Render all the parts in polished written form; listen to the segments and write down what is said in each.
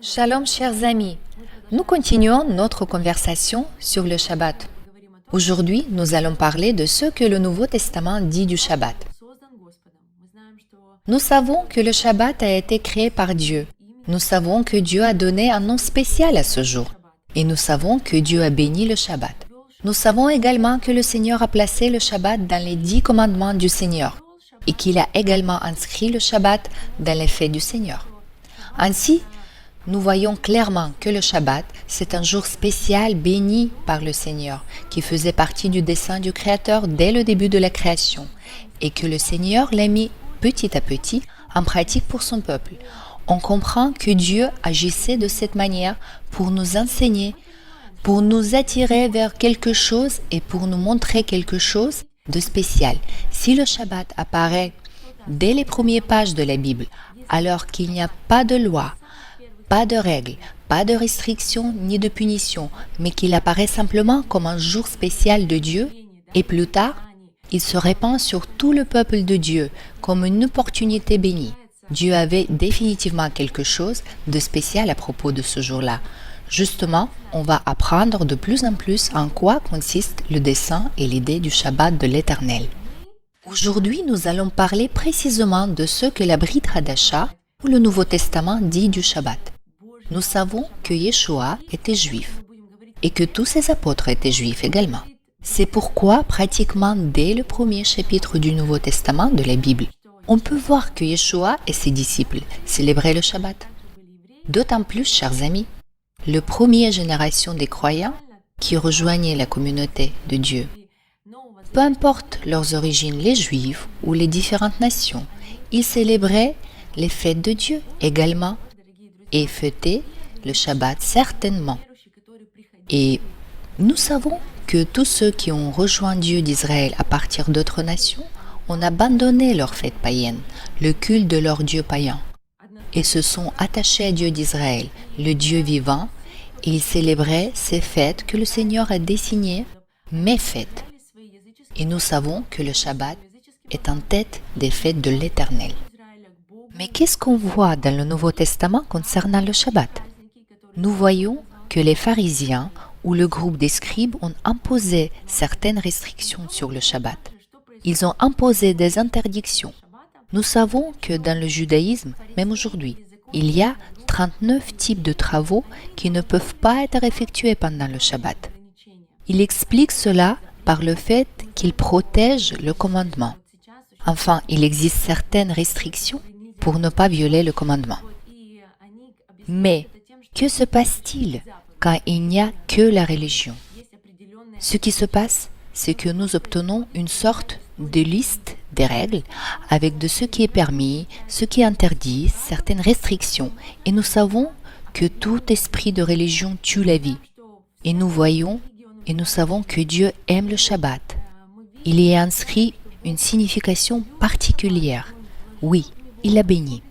Shalom chers amis, nous continuons notre conversation sur le Shabbat. Aujourd'hui, nous allons parler de ce que le Nouveau Testament dit du Shabbat. Nous savons que le Shabbat a été créé par Dieu. Nous savons que Dieu a donné un nom spécial à ce jour. Et nous savons que Dieu a béni le Shabbat. Nous savons également que le Seigneur a placé le Shabbat dans les 10 commandements du Seigneur et qu'il a également inscrit le Shabbat dans les fêtes du Seigneur. Ainsi, nous voyons clairement que le Shabbat, c'est un jour spécial béni par le Seigneur, qui faisait partie du dessein du Créateur dès le début de la création, et que le Seigneur l'a mis petit à petit en pratique pour son peuple. On comprend que Dieu agissait de cette manière pour nous enseigner, pour nous attirer vers quelque chose et pour nous montrer quelque chose de spécial. Si le Shabbat apparaît dès les premières pages de la Bible, alors qu'il n'y a pas de loi, pas de règles, pas de restrictions ni de punitions, mais qu'il apparaît simplement comme un jour spécial de Dieu, et plus tard, il se répand sur tout le peuple de Dieu comme une opportunité bénie. Dieu avait définitivement quelque chose de spécial à propos de ce jour-là. Justement, on va apprendre de plus en plus en quoi consiste le dessein et l'idée du Shabbat de l'Éternel. Aujourd'hui, nous allons parler précisément de ce que la Brit Hadasha, ou le Nouveau Testament, dit du Shabbat. Nous savons que Yeshua était juif et que tous ses apôtres étaient juifs également. C'est pourquoi, pratiquement dès le premier chapitre du Nouveau Testament de la Bible, on peut voir que Yeshua et ses disciples célébraient le Shabbat. D'autant plus, chers amis, la première génération des croyants qui rejoignaient la communauté de Dieu, peu importe leurs origines, les Juifs ou les différentes nations, ils célébraient les fêtes de Dieu également et fêtaient le Shabbat certainement. Et nous savons que tous ceux qui ont rejoint Dieu d'Israël à partir d'autres nations ont abandonné leurs fêtes païennes, le culte de leur Dieu païen, et se sont attachés à Dieu d'Israël, le Dieu vivant, et ils célébraient ces fêtes que le Seigneur a désignées, mes fêtes. Et nous savons que le Shabbat est en tête des fêtes de l'Éternel. Mais qu'est-ce qu'on voit dans le Nouveau Testament concernant le Shabbat? Nous voyons que les pharisiens ou le groupe des scribes ont imposé certaines restrictions sur le Shabbat. Ils ont imposé des interdictions. Nous savons que dans le judaïsme, même aujourd'hui, il y a 39 types de travaux qui ne peuvent pas être effectués pendant le Shabbat. Il explique cela par le fait qu'il protège le commandement. Enfin, il existe certaines restrictions pour ne pas violer le commandement. Mais que se passe-t-il quand il n'y a que la religion? Ce qui se passe, c'est que nous obtenons une sorte de liste des règles avec de ce qui est permis, ce qui est interdit, certaines restrictions. Et nous savons que tout esprit de religion tue la vie. Et nous voyons et nous savons que Dieu aime le Shabbat. Il y est inscrit une signification particulière. Oui, il l'a béni.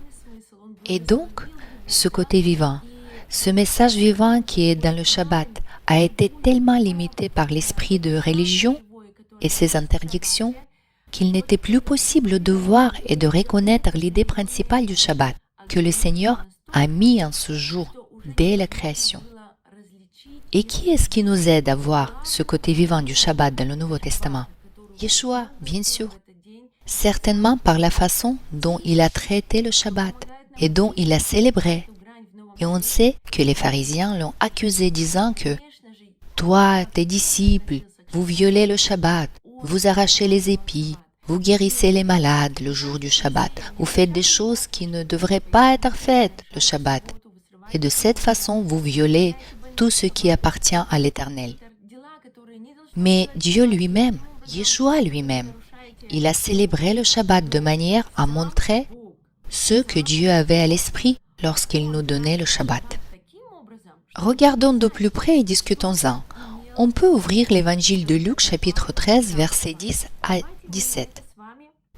Et donc, ce côté vivant, ce message vivant qui est dans le Shabbat a été tellement limité par l'esprit de religion et ses interdictions qu'il n'était plus possible de voir et de reconnaître l'idée principale du Shabbat que le Seigneur a mis en ce jour dès la création. Et qui est-ce qui nous aide à voir ce côté vivant du Shabbat dans le Nouveau Testament? Yeshua, bien sûr. Certainement par la façon dont il a traité le Shabbat et dont il a célébré. Et on sait que les pharisiens l'ont accusé disant que « Toi, tes disciples, vous violez le Shabbat, vous arrachez les épis, vous guérissez les malades le jour du Shabbat, vous faites des choses qui ne devraient pas être faites le Shabbat. Et de cette façon, vous violez tout ce qui appartient à l'Éternel. » Mais Dieu lui-même, Yeshua lui-même, il a célébré le Shabbat de manière à montrer ce que Dieu avait à l'esprit lorsqu'il nous donnait le Shabbat. Regardons de plus près et discutons-en. On peut ouvrir l'évangile de Luc chapitre 13 versets 10 à 17.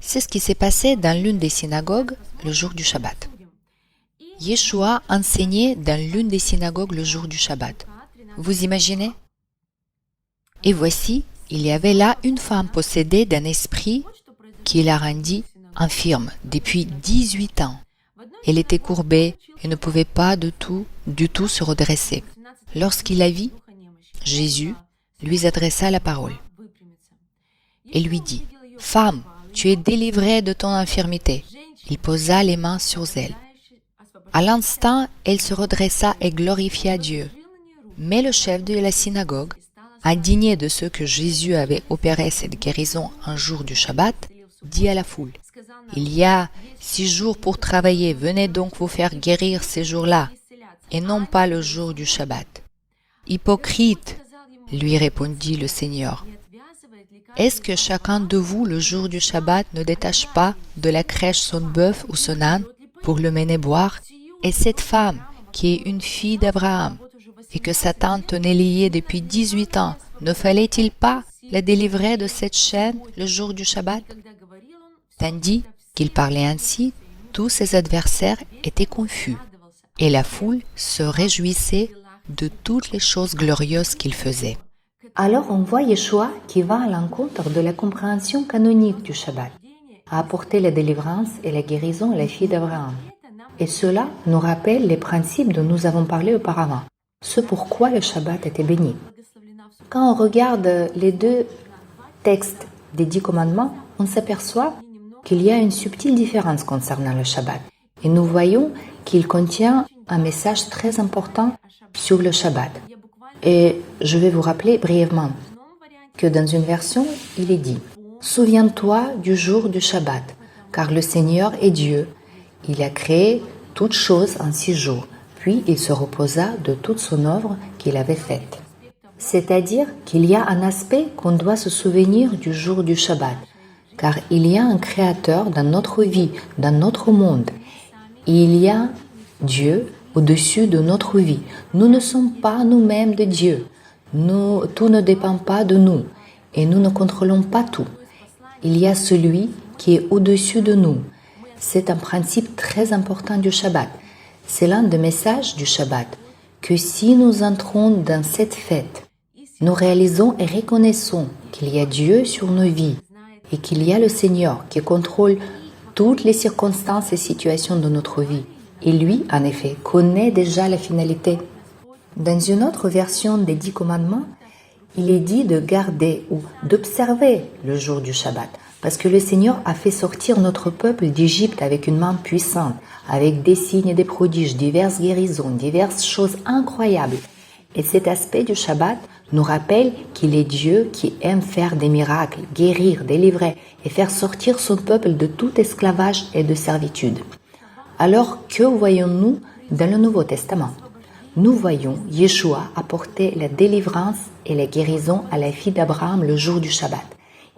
C'est ce qui s'est passé dans l'une des synagogues le jour du Shabbat. Yeshua enseignait dans l'une des synagogues le jour du Shabbat. Vous imaginez? Et voici, il y avait là une femme possédée d'un esprit qui la rendit infirme depuis 18 ans. Elle était courbée et ne pouvait pas du tout se redresser. Lorsqu'il la vit, Jésus lui adressa la parole et lui dit, « Femme, tu es délivrée de ton infirmité. » Il posa les mains sur elle. À l'instant, elle se redressa et glorifia Dieu. Mais le chef de la synagogue, indigné de ce que Jésus avait opéré cette guérison un jour du Shabbat, dit à la foule, « Il y a 6 jours pour travailler, venez donc vous faire guérir ces jours-là, et non pas le jour du Shabbat. » « Hypocrite, lui répondit le Seigneur, est-ce que chacun de vous, le jour du Shabbat, ne détache pas de la crèche son bœuf ou son âne pour le mener boire? Et cette femme, qui est une fille d'Abraham, et que sa tante tenait liée depuis 18 ans, ne fallait-il pas la délivrer de cette chaîne le jour du Shabbat? » Tandis qu'il parlait ainsi, tous ses adversaires étaient confus, et la foule se réjouissait de toutes les choses glorieuses qu'il faisait. Alors on voit Yeshua qui va à l'encontre de la compréhension canonique du Shabbat, à apporter la délivrance et la guérison à la fille d'Abraham. Et cela nous rappelle les principes dont nous avons parlé auparavant, ce pourquoi le Shabbat était béni. Quand on regarde les 2 textes des 10 commandements, on s'aperçoit qu'il y a une subtile différence concernant le Shabbat. Et nous voyons qu'il contient un message très important sur le Shabbat. Et je vais vous rappeler brièvement que dans une version, il est dit « Souviens-toi du jour du Shabbat, car le Seigneur est Dieu. Il a créé toutes choses en 6 jours, puis il se reposa de toute son œuvre qu'il avait faite. » C'est-à-dire qu'il y a un aspect qu'on doit se souvenir du jour du Shabbat, car il y a un Créateur dans notre vie, dans notre monde. Et il y a Dieu au-dessus de notre vie. Nous ne sommes pas nous-mêmes de Dieu. Tout ne dépend pas de nous et nous ne contrôlons pas tout. Il y a celui qui est au-dessus de nous. C'est un principe très important du Shabbat. C'est l'un des messages du Shabbat, que si nous entrons dans cette fête, nous réalisons et reconnaissons qu'il y a Dieu sur nos vies et qu'il y a le Seigneur qui contrôle toutes les circonstances et situations de notre vie. Et lui, en effet, connaît déjà la finalité. Dans une autre version des 10 commandements, il est dit de garder ou d'observer le jour du Shabbat, parce que le Seigneur a fait sortir notre peuple d'Égypte avec une main puissante, avec des signes et des prodiges, diverses guérisons, diverses choses incroyables. Et cet aspect du Shabbat nous rappelle qu'il est Dieu qui aime faire des miracles, guérir, délivrer et faire sortir son peuple de tout esclavage et de servitude. Alors, que voyons-nous dans le Nouveau Testament? Nous voyons Yeshua apporter la délivrance et la guérison à la fille d'Abraham le jour du Shabbat.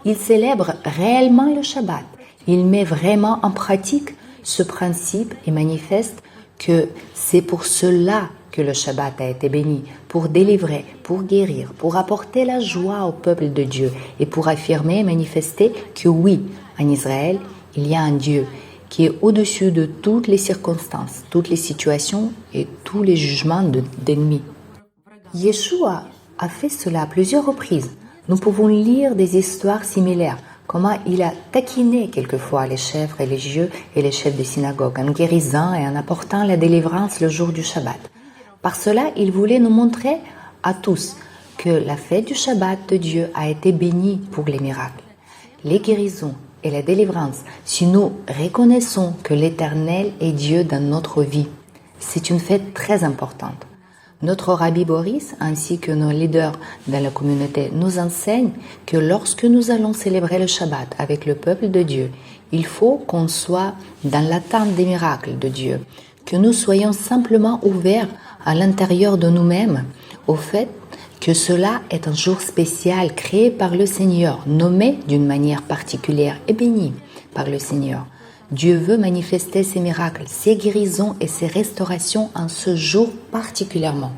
Il célèbre réellement le Shabbat. Il met vraiment en pratique ce principe et manifeste que c'est pour cela que le Shabbat a été béni, pour délivrer, pour guérir, pour apporter la joie au peuple de Dieu et pour affirmer et manifester que oui, en Israël, il y a un Dieu qui est au-dessus de toutes les circonstances, toutes les situations et tous les jugements d'ennemis. Yeshua a fait cela à plusieurs reprises. Nous pouvons lire des histoires similaires, comment il a taquiné quelquefois les chefs religieux et les chefs des synagogues en guérissant et en apportant la délivrance le jour du Shabbat. Par cela, il voulait nous montrer à tous que la fête du Shabbat de Dieu a été bénie pour les miracles, les guérisons et la délivrance, si nous reconnaissons que l'Éternel est Dieu dans notre vie. C'est une fête très importante. Notre Rabbi Boris, ainsi que nos leaders dans la communauté, nous enseignent que lorsque nous allons célébrer le Shabbat avec le peuple de Dieu, il faut qu'on soit dans l'attente des miracles de Dieu, que nous soyons simplement ouverts à l'intérieur de nous-mêmes au fait que cela est un jour spécial créé par le Seigneur, nommé d'une manière particulière et béni par le Seigneur. Dieu veut manifester ses miracles, ses guérisons et ses restaurations en ce jour particulièrement.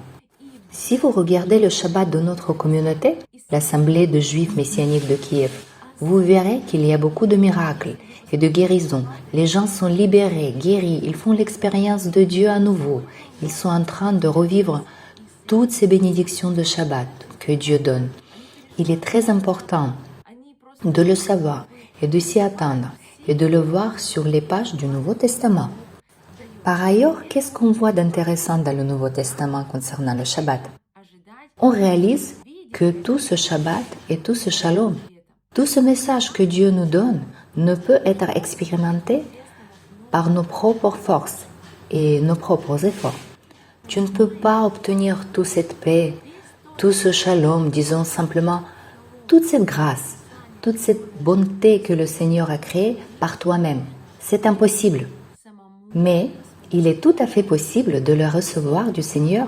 Si vous regardez le Shabbat de notre communauté, l'Assemblée de Juifs messianiques de Kiev, vous verrez qu'il y a beaucoup de miracles et de guérisons. Les gens sont libérés, guéris, ils font l'expérience de Dieu à nouveau. Ils sont en train de revivre toutes ces bénédictions de Shabbat que Dieu donne. Il est très important de le savoir et de s'y attendre et de le voir sur les pages du Nouveau Testament. Par ailleurs, qu'est-ce qu'on voit d'intéressant dans le Nouveau Testament concernant le Shabbat? On réalise que tout ce Shabbat et tout ce Shalom, tout ce message que Dieu nous donne ne peut être expérimenté par nos propres forces et nos propres efforts. Tu ne peux pas obtenir toute cette paix, tout ce Shalom, disons simplement, toute cette grâce, toute cette bonté que le Seigneur a créée par toi-même. C'est impossible. Mais il est tout à fait possible de le recevoir du Seigneur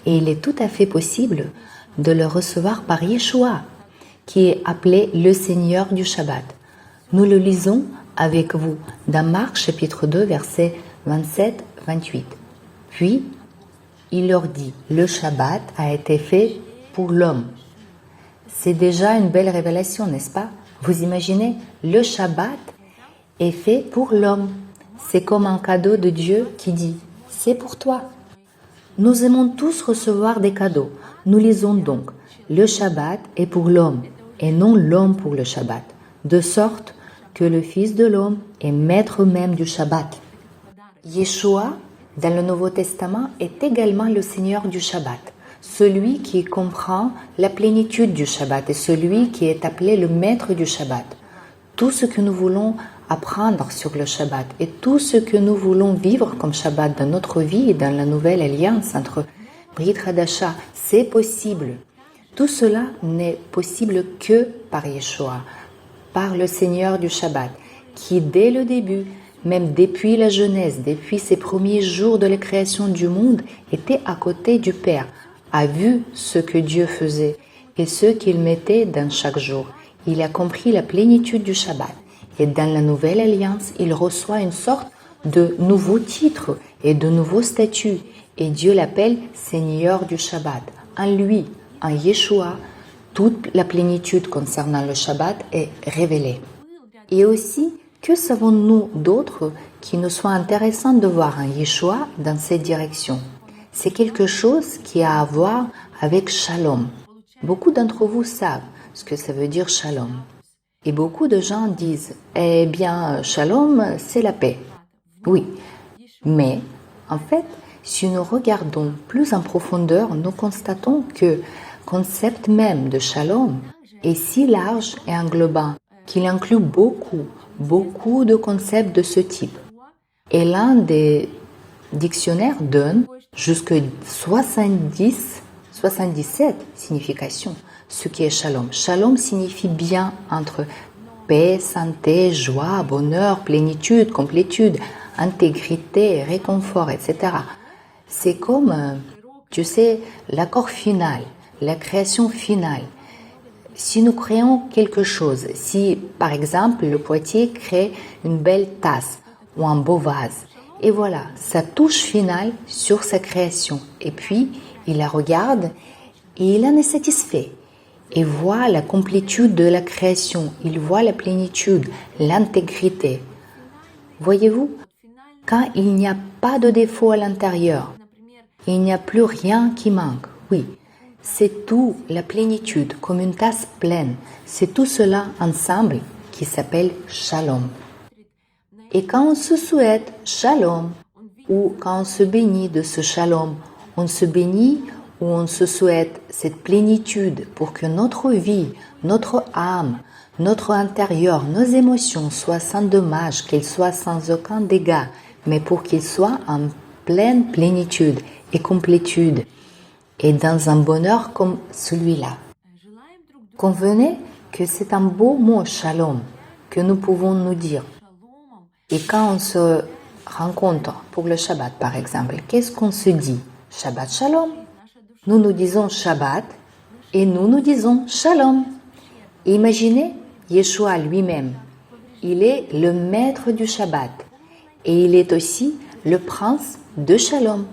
et il est tout à fait possible de le recevoir par Yeshua, qui est appelé le Seigneur du Shabbat. Nous le lisons avec vous dans Marc chapitre 2, versets 27-28. Puis, il leur dit, le Shabbat a été fait pour l'homme. C'est déjà une belle révélation, n'est-ce pas? Vous imaginez, le Shabbat est fait pour l'homme. C'est comme un cadeau de Dieu qui dit, c'est pour toi. Nous aimons tous recevoir des cadeaux. Nous lisons donc, le Shabbat est pour l'homme et non l'homme pour le Shabbat, de sorte que le Fils de l'homme est maître même du Shabbat. Yeshua, dans le Nouveau Testament, est également le Seigneur du Shabbat, celui qui comprend la plénitude du Shabbat et celui qui est appelé le maître du Shabbat. Tout ce que nous voulons apprendre sur le Shabbat et tout ce que nous voulons vivre comme Shabbat dans notre vie et dans la nouvelle alliance entre Brit Hadasha, c'est possible. Tout cela n'est possible que par Yeshua, par le Seigneur du Shabbat, qui dès le début, même depuis la Genèse, depuis ses premiers jours de la création du monde, était à côté du Père, a vu ce que Dieu faisait et ce qu'il mettait dans chaque jour. Il a compris la plénitude du Shabbat. Et dans la nouvelle alliance, il reçoit une sorte de nouveaux titres et de nouveaux statuts. Et Dieu l'appelle Seigneur du Shabbat. En lui, en Yeshua, toute la plénitude concernant le Shabbat est révélée. Et aussi, que savons-nous d'autre qui nous soit intéressant de voir en Yeshua dans cette direction? C'est quelque chose qui a à voir avec Shalom. Beaucoup d'entre vous savent ce que ça veut dire Shalom. Et beaucoup de gens disent, eh bien, Shalom, c'est la paix. Oui, mais en fait, si nous regardons plus en profondeur, nous constatons que le concept même de Shalom est si large et englobant qu'il inclut beaucoup de concepts de ce type. Et l'un des dictionnaires donne jusqu'à 77 significations. Ce qui est Shalom. Shalom signifie bien entre paix, santé, joie, bonheur, plénitude, complétude, intégrité, réconfort, etc. C'est comme, tu sais, l'accord final, la création finale. Si nous créons quelque chose, si par exemple le potier crée une belle tasse ou un beau vase, et voilà, sa touche finale sur sa création, et puis il la regarde et il en est satisfait. Et voit la complétude de la création, il voit la plénitude, l'intégrité. Voyez-vous, quand il n'y a pas de défaut à l'intérieur, il n'y a plus rien qui manque. Oui, c'est tout la plénitude, comme une tasse pleine. C'est tout cela ensemble qui s'appelle Shalom. Et quand on se souhaite Shalom, ou quand on se bénit de ce Shalom, on se bénit où on se souhaite cette plénitude pour que notre vie, notre âme, notre intérieur, nos émotions soient sans dommage, qu'elles soient sans aucun dégât, mais pour qu'ils soient en pleine plénitude et complétude, et dans un bonheur comme celui-là. Convenez que c'est un beau mot, Shalom, que nous pouvons nous dire. Et quand on se rencontre pour le Shabbat, par exemple, qu'est-ce qu'on se dit? Shabbat Shalom. Nous nous disons Shabbat et nous disons Shalom. Et imaginez Yeshua lui-même. Il est le maître du Shabbat et il est aussi le prince de Shalom.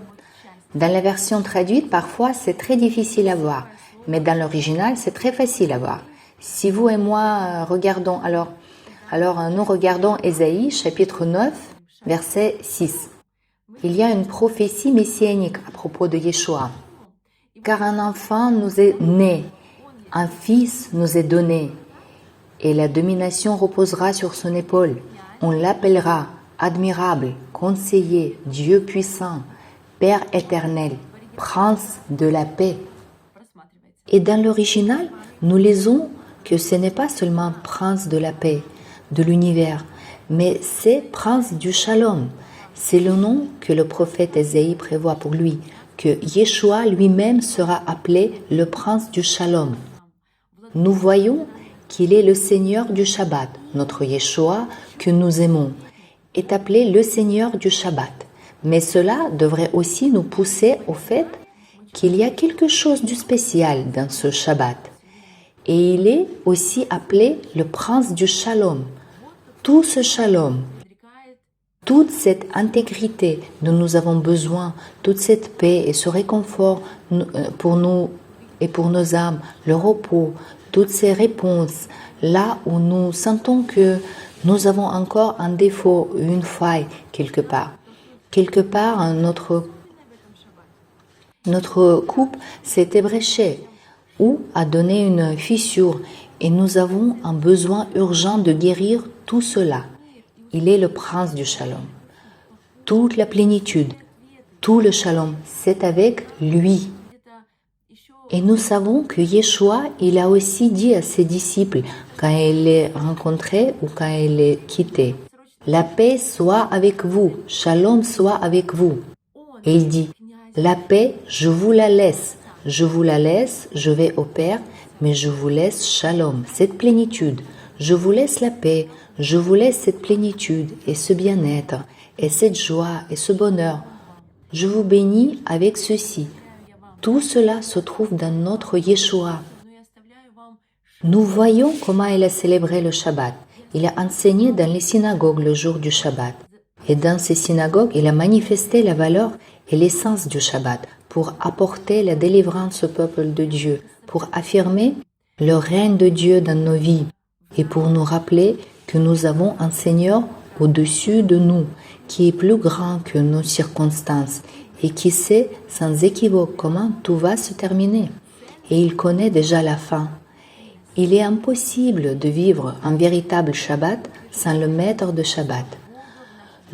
Dans la version traduite, parfois c'est très difficile à voir, mais dans l'original c'est très facile à voir. Si vous et moi regardons, alors nous regardons Ésaïe chapitre 9, verset 6. Il y a une prophétie messianique à propos de Yeshua. Car un enfant nous est né, un fils nous est donné, et la domination reposera sur son épaule. On l'appellera admirable, conseiller, Dieu puissant, Père éternel, prince de la paix. Et dans l'original, nous lisons que ce n'est pas seulement prince de la paix, de l'univers, mais c'est prince du shalom. C'est le nom que le prophète Ésaïe prévoit pour lui, que Yeshua lui-même sera appelé le prince du shalom. Nous voyons qu'il est le Seigneur du Shabbat. Notre Yeshua, que nous aimons, est appelé le Seigneur du Shabbat. Mais cela devrait aussi nous pousser au fait qu'il y a quelque chose de spécial dans ce Shabbat. Et il est aussi appelé le prince du shalom. Tout ce shalom, toute cette intégrité dont nous avons besoin, toute cette paix et ce réconfort pour nous et pour nos âmes, le repos, toutes ces réponses, là où nous sentons que nous avons encore un défaut, une faille quelque part. Quelque part, notre coupe s'est ébréchée ou a donné une fissure et nous avons un besoin urgent de guérir tout cela. Il est le prince du shalom. Toute la plénitude, tout le shalom, c'est avec lui. Et nous savons que Yeshua, il a aussi dit à ses disciples, quand il les rencontrait ou quand il les quittait, « La paix soit avec vous, shalom soit avec vous. » Et il dit, « La paix, je vous la laisse, je vais au Père, mais je vous laisse shalom, cette plénitude. Je vous laisse la paix, je vous laisse cette plénitude et ce bien-être, et cette joie et ce bonheur. Je vous bénis avec ceci. » Tout cela se trouve dans notre Yeshua. Nous voyons comment il a célébré le Shabbat. Il a enseigné dans les synagogues le jour du Shabbat. Et dans ces synagogues, il a manifesté la valeur et l'essence du Shabbat pour apporter la délivrance au peuple de Dieu, pour affirmer le règne de Dieu dans nos vies et pour nous rappeler que nous avons un Seigneur au-dessus de nous, qui est plus grand que nos circonstances et qui sait sans équivoque comment tout va se terminer. Et il connaît déjà la fin. Il est impossible de vivre un véritable Shabbat sans le maître de Shabbat.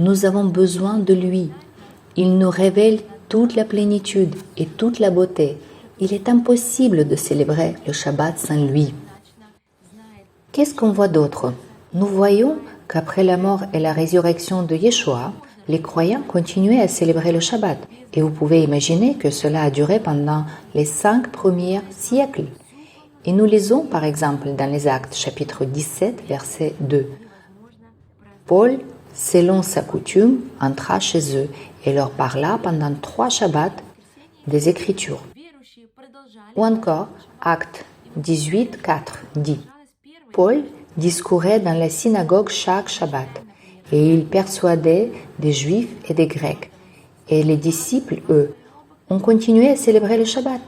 Nous avons besoin de lui. Il nous révèle toute la plénitude et toute la beauté. Il est impossible de célébrer le Shabbat sans lui. Qu'est-ce qu'on voit d'autre? Nous voyons qu'après la mort et la résurrection de Yeshua, les croyants continuaient à célébrer le Shabbat. Et vous pouvez imaginer que cela a duré pendant les 5 premiers siècles. Et nous lisons par exemple dans les Actes chapitre 17, verset 2. Paul, selon sa coutume, entra chez eux et leur parla pendant 3 Shabbats des Écritures. Ou encore, Actes 18, 4 dit, Paul discourait dans la synagogue chaque Shabbat, et il persuadait des Juifs et des Grecs. Et les disciples, eux, ont continué à célébrer le Shabbat,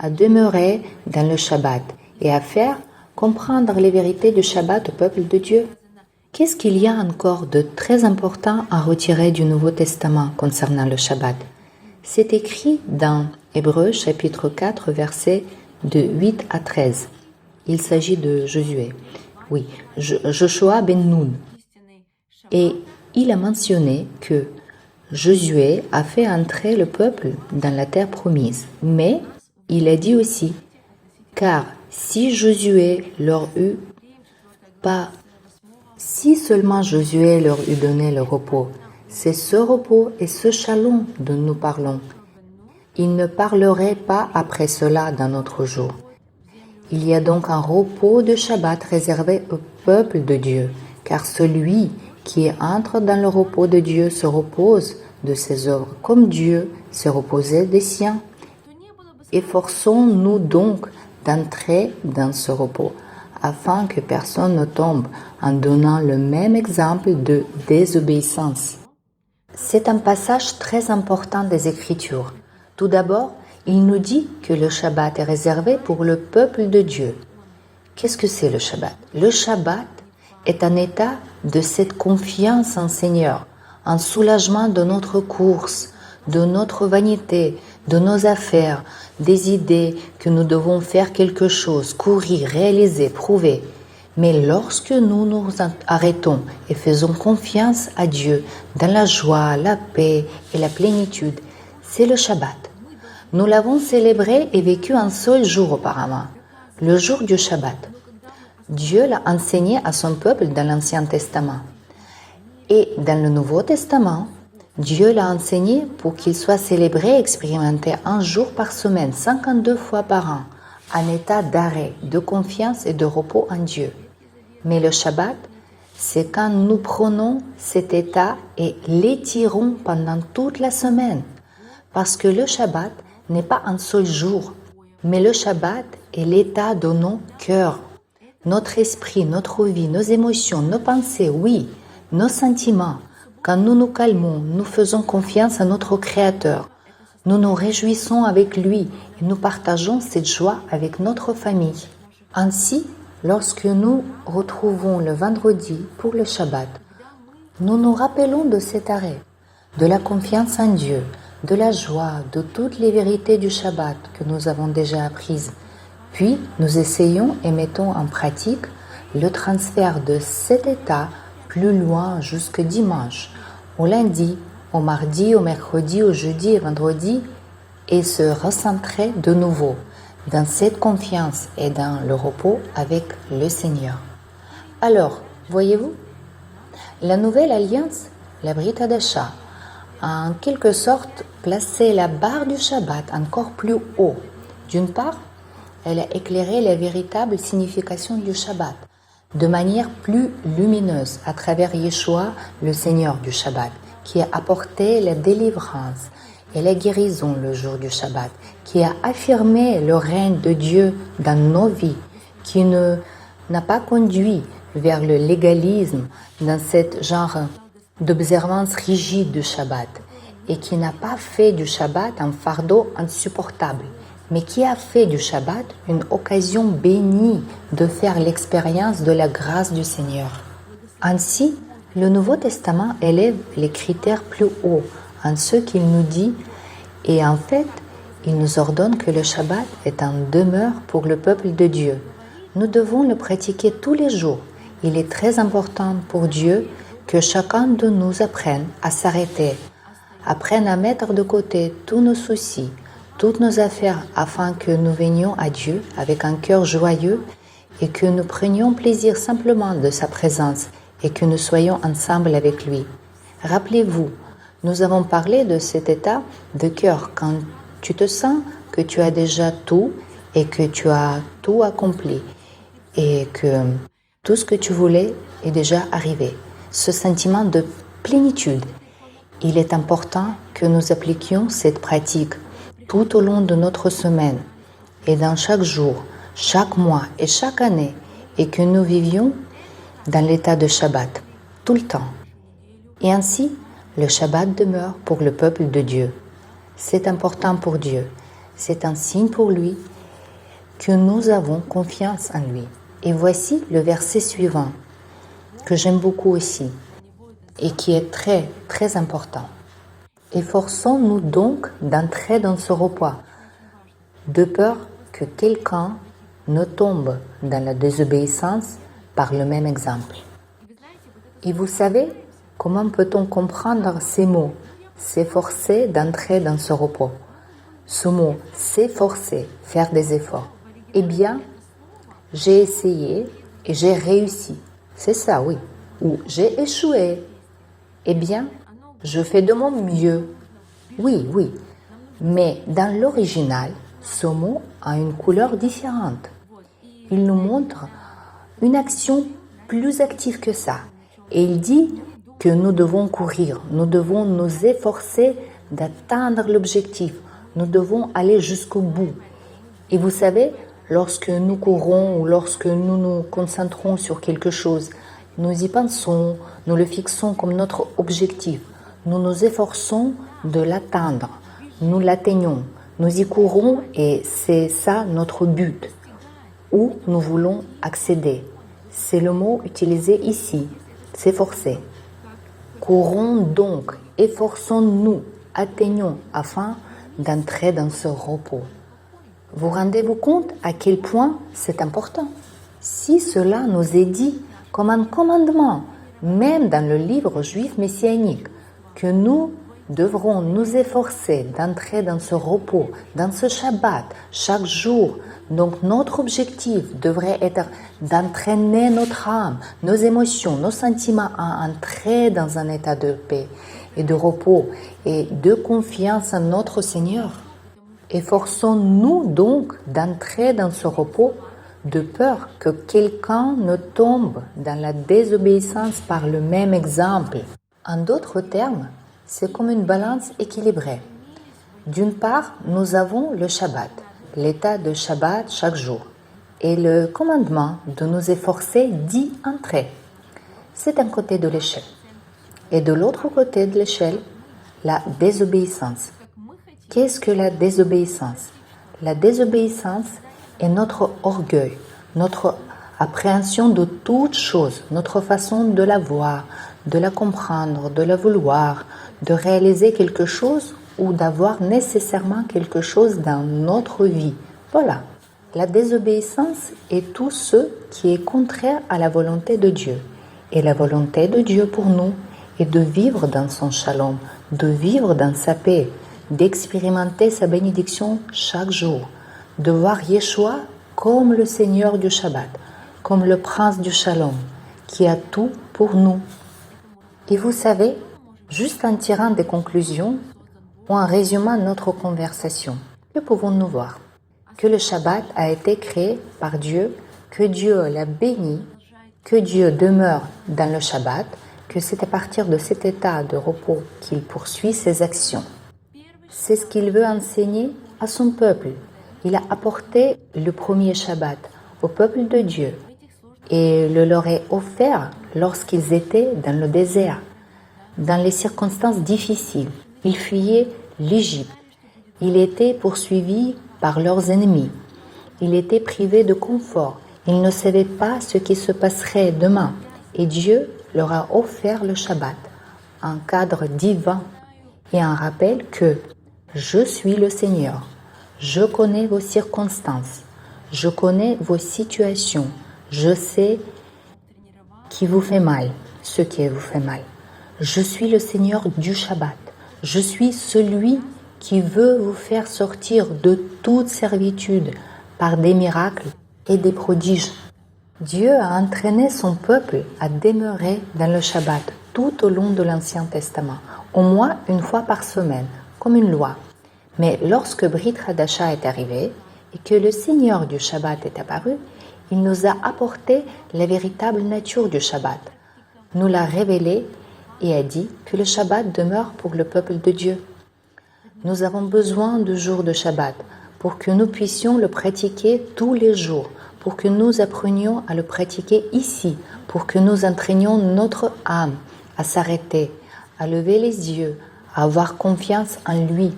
à demeurer dans le Shabbat et à faire comprendre les vérités du Shabbat au peuple de Dieu. Qu'est-ce qu'il y a encore de très important à retirer du Nouveau Testament concernant le Shabbat? C'est écrit dans Hébreux chapitre 4, versets de 8 à 13. Il s'agit de Josué. Oui, Joshua ben Nun. Et il a mentionné que Josué a fait entrer le peuple dans la terre promise. Mais il a dit aussi, car si seulement Josué leur eût donné le repos, c'est ce repos et ce shalom dont nous parlons. Il ne parlerait pas après cela dans notre jour. Il y a donc un repos de Shabbat réservé au peuple de Dieu, car celui qui entre dans le repos de Dieu se repose de ses œuvres, comme Dieu se reposait des siens. Efforçons-nous donc d'entrer dans ce repos, afin que personne ne tombe en donnant le même exemple de désobéissance. C'est un passage très important des Écritures. Tout d'abord, il nous dit que le Shabbat est réservé pour le peuple de Dieu. Qu'est-ce que c'est le Shabbat? Le Shabbat est un état de cette confiance en Seigneur, un soulagement de notre course, de notre vanité, de nos affaires, des idées que nous devons faire quelque chose, courir, réaliser, prouver. Mais lorsque nous nous arrêtons et faisons confiance à Dieu dans la joie, la paix et la plénitude, c'est le Shabbat. Nous l'avons célébré et vécu un seul jour auparavant, le jour du Shabbat. Dieu l'a enseigné à son peuple dans l'Ancien Testament. Et dans le Nouveau Testament, Dieu l'a enseigné pour qu'il soit célébré et expérimenté un jour par semaine, 52 fois par an, en état d'arrêt, de confiance et de repos en Dieu. Mais le Shabbat, c'est quand nous prenons cet état et l'étirons pendant toute la semaine. Parce que le Shabbat n'est pas un seul jour, mais le Shabbat est l'état de nos cœurs, notre esprit, notre vie, nos émotions, nos pensées, oui, nos sentiments. Quand nous nous calmons, nous faisons confiance à notre Créateur. Nous nous réjouissons avec lui et nous partageons cette joie avec notre famille. Ainsi, lorsque nous retrouvons le vendredi pour le Shabbat, nous nous rappelons de cet arrêt, de la confiance en Dieu, de la joie, de toutes les vérités du Shabbat que nous avons déjà apprises. Puis, nous essayons et mettons en pratique le transfert de cet état plus loin jusqu'au dimanche, au lundi, au mardi, au mercredi, au jeudi et vendredi, et se recentrer de nouveau dans cette confiance et dans le repos avec le Seigneur. Alors, voyez-vous, la nouvelle alliance, la Brit Hadasha, a en quelque sorte placé la barre du Shabbat encore plus haut. D'une part, elle a éclairé la véritable signification du Shabbat de manière plus lumineuse à travers Yeshua, le Seigneur du Shabbat, qui a apporté la délivrance et la guérison le jour du Shabbat, qui a affirmé le règne de Dieu dans nos vies, qui n'a pas conduit vers le légalisme dans ce genre d'observance rigide du Shabbat et qui n'a pas fait du Shabbat un fardeau insupportable, mais qui a fait du Shabbat une occasion bénie de faire l'expérience de la grâce du Seigneur. Ainsi, le Nouveau Testament élève les critères plus haut en ce qu'il nous dit et en fait, il nous ordonne que le Shabbat est en demeure pour le peuple de Dieu. Nous devons le pratiquer tous les jours. Il est très important pour Dieu que chacun de nous apprenne à s'arrêter, apprenne à mettre de côté tous nos soucis, toutes nos affaires afin que nous venions à Dieu avec un cœur joyeux et que nous prenions plaisir simplement de sa présence et que nous soyons ensemble avec lui. Rappelez-vous, nous avons parlé de cet état de cœur quand tu te sens que tu as déjà tout et que tu as tout accompli et que tout ce que tu voulais est déjà arrivé. Ce sentiment de plénitude, il est important que nous appliquions cette pratique tout au long de notre semaine et dans chaque jour, chaque mois et chaque année et que nous vivions dans l'état de Shabbat, tout le temps. Et ainsi, le Shabbat demeure pour le peuple de Dieu. C'est important pour Dieu. C'est un signe pour lui que nous avons confiance en lui. Et voici le verset suivant, que j'aime beaucoup aussi, et qui est très, très important. Efforçons-nous donc d'entrer dans ce repos, de peur que quelqu'un ne tombe dans la désobéissance par le même exemple. Et vous savez, comment peut-on comprendre ces mots, s'efforcer d'entrer dans ce repos? Ce mot, s'efforcer, faire des efforts. Eh bien, j'ai essayé et j'ai réussi. C'est ça, oui. Ou j'ai échoué. Eh bien, je fais de mon mieux. Oui, oui. Mais dans l'original, ce mot a une couleur différente. Il nous montre une action plus active que ça. Et il dit que nous devons courir, nous devons nous efforcer d'atteindre l'objectif. Nous devons aller jusqu'au bout. Et vous savez, lorsque nous courons ou lorsque nous nous concentrons sur quelque chose, nous y pensons, nous le fixons comme notre objectif. Nous nous efforçons de l'atteindre. Nous l'atteignons. Nous y courons et c'est ça notre but. Où nous voulons accéder. C'est le mot utilisé ici, s'efforcer. Courons donc, efforçons-nous, atteignons afin d'entrer dans ce repos. Vous rendez-vous compte à quel point c'est important? Si cela nous est dit comme un commandement, même dans le livre juif messianique, que nous devrons nous efforcer d'entrer dans ce repos, dans ce Shabbat, chaque jour. Donc notre objectif devrait être d'entraîner notre âme, nos émotions, nos sentiments à entrer dans un état de paix et de repos et de confiance en notre Seigneur. Efforçons-nous donc d'entrer dans ce repos de peur que quelqu'un ne tombe dans la désobéissance par le même exemple. En d'autres termes, c'est comme une balance équilibrée. D'une part, nous avons le Shabbat, l'état de Shabbat chaque jour, et le commandement de nous efforcer d'y entrer. C'est un côté de l'échelle. Et de l'autre côté de l'échelle, la désobéissance. Qu'est-ce que la désobéissance? La désobéissance est notre orgueil, notre appréhension de toute chose, notre façon de la voir, de la comprendre, de la vouloir, de réaliser quelque chose ou d'avoir nécessairement quelque chose dans notre vie. Voilà. La désobéissance est tout ce qui est contraire à la volonté de Dieu. Et la volonté de Dieu pour nous est de vivre dans son shalom, de vivre dans sa paix, d'expérimenter sa bénédiction chaque jour, de voir Yeshua comme le Seigneur du Shabbat, comme le Prince du Shalom, qui a tout pour nous. Et vous savez, juste en tirant des conclusions ou en résumant notre conversation, que pouvons-nous voir? Que le Shabbat a été créé par Dieu, que Dieu l'a béni, que Dieu demeure dans le Shabbat, que c'est à partir de cet état de repos qu'il poursuit ses actions. C'est ce qu'il veut enseigner à son peuple. Il a apporté le premier Shabbat au peuple de Dieu et le leur a offert lorsqu'ils étaient dans le désert, dans les circonstances difficiles. Ils fuyaient l'Égypte. Ils étaient poursuivis par leurs ennemis. Ils étaient privés de confort. Ils ne savaient pas ce qui se passerait demain. Et Dieu leur a offert le Shabbat, un cadre divin et un rappel que je suis le Seigneur. Je connais vos circonstances. Je connais vos situations. Je sais qui vous fait mal, ce qui vous fait mal. Je suis le Seigneur du Shabbat. Je suis celui qui veut vous faire sortir de toute servitude par des miracles et des prodiges. Dieu a entraîné son peuple à demeurer dans le Shabbat tout au long de l'Ancien Testament, au moins une fois par semaine, comme une loi. Mais lorsque Brit Hadasha est arrivé et que le Seigneur du Shabbat est apparu, il nous a apporté la véritable nature du Shabbat, nous l'a révélé et a dit que le Shabbat demeure pour le peuple de Dieu. Nous avons besoin du jour de Shabbat pour que nous puissions le pratiquer tous les jours, pour que nous apprenions à le pratiquer ici, pour que nous entraînions notre âme à s'arrêter, à lever les yeux, à avoir confiance en lui.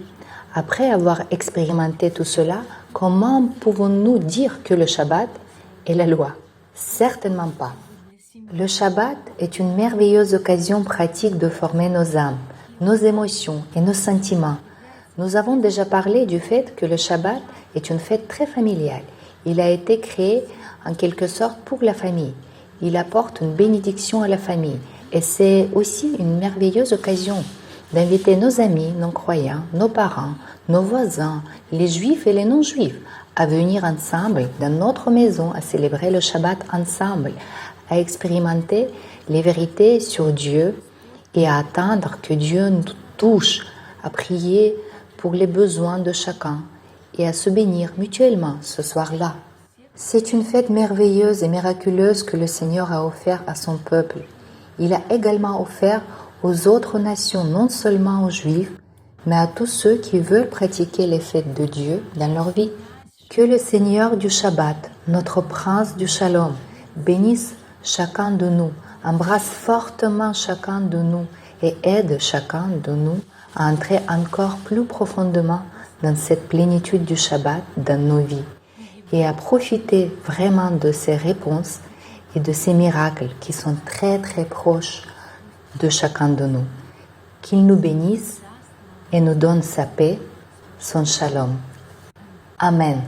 Après avoir expérimenté tout cela, comment pouvons-nous dire que le Shabbat est la loi? Certainement pas. Le Shabbat est une merveilleuse occasion pratique de former nos âmes, nos émotions et nos sentiments. Nous avons déjà parlé du fait que le Shabbat est une fête très familiale. Il a été créé en quelque sorte pour la famille. Il apporte une bénédiction à la famille. Et c'est aussi une merveilleuse occasion d'inviter nos amis, nos croyants, nos parents, nos voisins, les juifs et les non-juifs, à venir ensemble dans notre maison, à célébrer le Shabbat ensemble, à expérimenter les vérités sur Dieu et à attendre que Dieu nous touche, à prier pour les besoins de chacun et à se bénir mutuellement ce soir-là. C'est une fête merveilleuse et miraculeuse que le Seigneur a offert à son peuple. Il a également offert aux autres nations, non seulement aux Juifs, mais à tous ceux qui veulent pratiquer les fêtes de Dieu dans leur vie. Que le Seigneur du Shabbat, notre Prince du Shalom, bénisse chacun de nous, embrasse fortement chacun de nous et aide chacun de nous à entrer encore plus profondément dans cette plénitude du Shabbat dans nos vies et à profiter vraiment de ces réponses et de ces miracles qui sont très très proches de chacun de nous. Qu'il nous bénisse et nous donne sa paix, son shalom. Amen.